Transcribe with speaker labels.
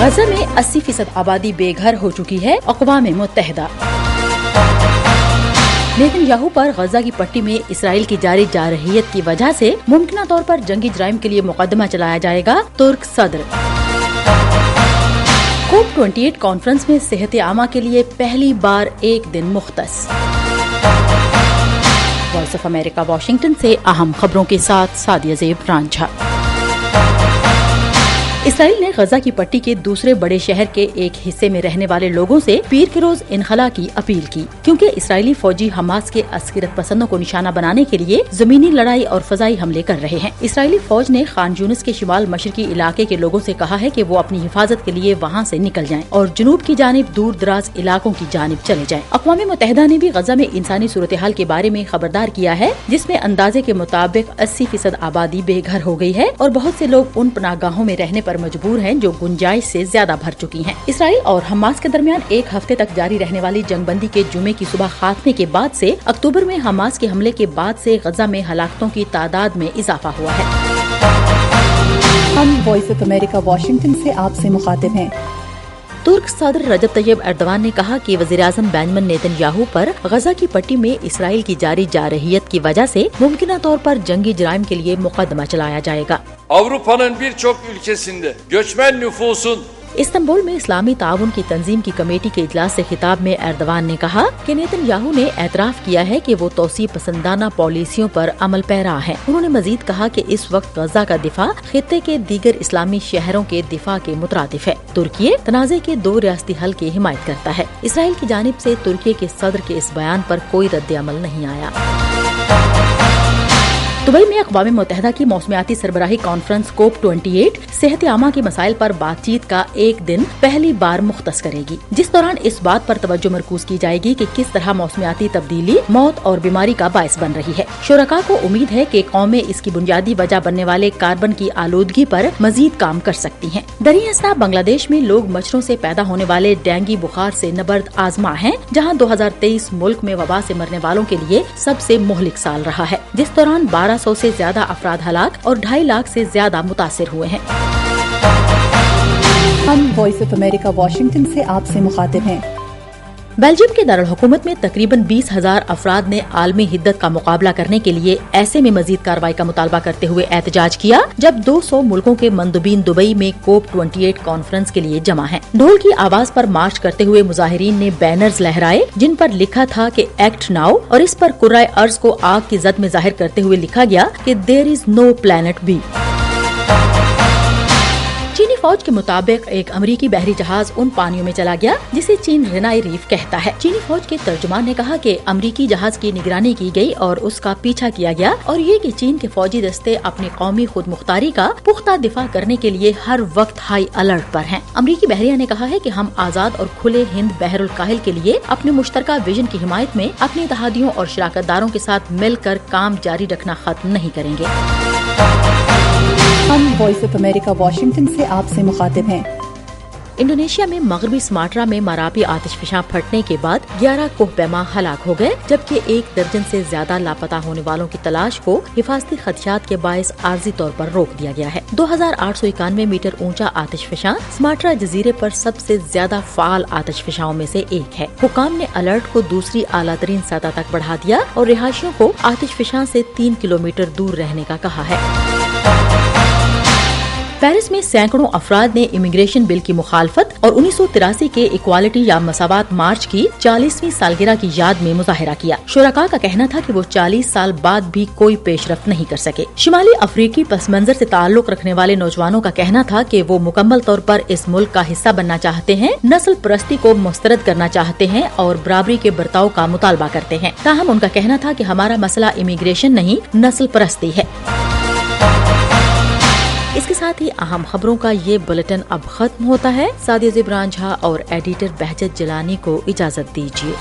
Speaker 1: غزہ میں 80% آبادی بے گھر ہو چکی ہے، اقوام متحدہ۔ نیتن یاہو پر غزہ کی پٹی میں اسرائیل کی جاری جارحیت کی وجہ سے ممکنہ طور پر جنگی جرائم کے لیے مقدمہ چلایا جائے گا، ترک صدر۔ کوپ 28 کانفرنس میں صحت عامہ کے لیے پہلی بار ایک دن مختص۔ وائس آف امریکہ واشنگٹن سے اہم خبروں کے ساتھ سعدیہ زیب رانجھا۔ اسرائیل نے غزہ کی پٹی کے دوسرے بڑے شہر کے ایک حصے میں رہنے والے لوگوں سے پیر کے روز انخلا کی اپیل کی، کیونکہ اسرائیلی فوجی حماس کے عسکریت پسندوں کو نشانہ بنانے کے لیے زمینی لڑائی اور فضائی حملے کر رہے ہیں۔ اسرائیلی فوج نے خان یونس کے شمال مشرقی علاقے کے لوگوں سے کہا ہے کہ وہ اپنی حفاظت کے لیے وہاں سے نکل جائیں اور جنوب کی جانب دور دراز علاقوں کی جانب چلے جائیں۔ اقوام متحدہ نے بھی غزہ میں انسانی صورتحال کے بارے میں خبردار کیا ہے، جس میں اندازے کے مطابق 80% آبادی بے گھر ہو گئی ہے اور بہت سے لوگ ان پناہ گاہوں میں رہنے پر مجبور ہیں جو گنجائش سے زیادہ بھر چکی ہیں۔ اسرائیل اور حماس کے درمیان ایک ہفتے تک جاری رہنے والی جنگ بندی کے جمعے کی صبح خاتمے کے بعد سے اکتوبر میں حماس کے حملے کے بعد سے غزہ میں ہلاکتوں کی تعداد میں اضافہ ہوا ہے۔
Speaker 2: ہم وائس آف امریکہ واشنگٹن سے آپ سے مخاطب ہیں۔
Speaker 1: ترک صدر رجب طیب ایردوان نے کہا کہ وزیراعظم بنیامین نیتن یاہو پر غزہ کی پٹی میں اسرائیل کی جاری جارحیت کی وجہ سے ممکنہ طور پر جنگی جرائم کے لیے مقدمہ چلایا جائے گا۔
Speaker 3: Avrupa'nın birçok ülkesinde göçmen nüfusun
Speaker 1: Istanbul میں اسلامی تعاون کی تنظیم کی کمیٹی کے اجلاس سے خطاب میں ایردوان نے کہا کہ نیتن یاہو نے اعتراف کیا ہے کہ وہ توسیع پسندانہ پالیسیوں پر عمل پیرا ہے۔ انہوں نے مزید کہا کہ اس وقت غزہ کا دفاع خطے کے دیگر اسلامی شہروں کے دفاع کے مترادف ہے۔ ترکی تنازع کے 2 ریاستی حل کی حمایت کرتا ہے۔ اسرائیل کی جانب سے ترکی کے صدر کے اس بیان پر کوئی رد عمل نہیں آیا۔ دبئی میں اقوام متحدہ کی موسمیاتی سربراہی کانفرنس کوپ 28 صحت عامہ کے مسائل پر بات چیت کا ایک دن پہلی بار مختص کرے گی، جس دوران اس بات پر توجہ مرکوز کی جائے گی کہ کس طرح موسمیاتی تبدیلی موت اور بیماری کا باعث بن رہی ہے۔ شرکاء کو امید ہے کہ قومیں اس کی بنیادی وجہ بننے والے کاربن کی آلودگی پر مزید کام کر سکتی ہیں۔ دریں اثنا بنگلہ دیش میں لوگ مچھروں سے پیدا ہونے والے ڈینگی بخار سے نبرد آزما ہیں، جہاں 2023 ملک میں وبا سے مرنے والوں کے لیے سب سے مہلک سال رہا ہے، جس دوران 1200 سے زیادہ افراد ہلاک اور 2.5 لاکھ سے زیادہ متاثر ہوئے ہیں۔
Speaker 2: ہم وائس آف امریکہ واشنگٹن سے آپ سے مخاطب ہیں۔
Speaker 1: بیلجیم کے دارالحکومت میں تقریباً 20,000 افراد نے عالمی حدت کا مقابلہ کرنے کے لیے ایسے میں مزید کارروائی کا مطالبہ کرتے ہوئے احتجاج کیا، جب 200 ملکوں کے مندوبین دبئی میں کوپ 28 کانفرنس کے لیے جمع ہیں۔ ڈھول کی آواز پر مارچ کرتے ہوئے مظاہرین نے بینرز لہرائے جن پر لکھا تھا کہ ایکٹ ناؤ، اور اس پر کرۂ ارض کو آگ کی زد میں ظاہر کرتے ہوئے لکھا گیا کہ دیر از نو پلانٹ بی۔ چینی فوج کے مطابق ایک امریکی بحری جہاز ان پانیوں میں چلا گیا جسے چین رینائی ریف کہتا ہے۔ چینی فوج کے ترجمان نے کہا کہ امریکی جہاز کی نگرانی کی گئی اور اس کا پیچھا کیا گیا، اور یہ کہ چین کے فوجی دستے اپنی قومی خود مختاری کا پختہ دفاع کرنے کے لیے ہر وقت ہائی الرٹ پر ہیں۔ امریکی بحریہ نے کہا ہے کہ ہم آزاد اور کھلے ہند بحر الکاہل کے لیے اپنے مشترکہ ویژن کی حمایت میں اپنے اتحادیوں اور شراکت داروں کے ساتھ مل کر کام جاری رکھنا ختم نہیں کریں گے۔
Speaker 2: ہم وائس آف امریکہ واشنگٹن سے آپ سے مخاطب ہیں۔
Speaker 1: انڈونیشیا میں مغربی سماٹرا میں ماراپی آتش فشاں پھٹنے کے بعد 11 کوہ پیما ہلاک ہو گئے، جبکہ 1 درجن سے زیادہ لاپتہ ہونے والوں کی تلاش کو حفاظتی خدشات کے باعث عارضی طور پر روک دیا گیا ہے۔ 2891 میٹر اونچا آتش فشاں سماٹرا جزیرے پر سب سے زیادہ فعال آتش فشاؤں میں سے ایک ہے۔ حکام نے الرٹ کو دوسری اعلیٰ ترین سطح تک بڑھا دیا اور رہائشیوں کو آتش فشاں سے 3 کلومیٹر دور رہنے کا کہا ہے۔ پیرس میں سینکڑوں افراد نے امیگریشن بل کی مخالفت اور 1983 کے ایکوالٹی یا مساوات مارچ کی 40ویں سالگرہ کی یاد میں مظاہرہ کیا۔ شرکاء کا کہنا تھا کہ وہ 40 سال بعد بھی کوئی پیش رفت نہیں کر سکے۔ شمالی افریقی پس منظر سے تعلق رکھنے والے نوجوانوں کا کہنا تھا کہ وہ مکمل طور پر اس ملک کا حصہ بننا چاہتے ہیں، نسل پرستی کو مسترد کرنا چاہتے ہیں اور برابری کے برتاؤ کا مطالبہ کرتے ہیں۔ تاہم ان کا کہنا تھا کہ ہمارا مسئلہ امیگریشن نہیں، نسل پرستی ہے۔ اس کے ساتھ ہی اہم خبروں کا یہ بلیٹن اب ختم ہوتا ہے۔ سعدیہ زیب رانجھا اور ایڈیٹر بہجت جیلانی کو اجازت دیجیے۔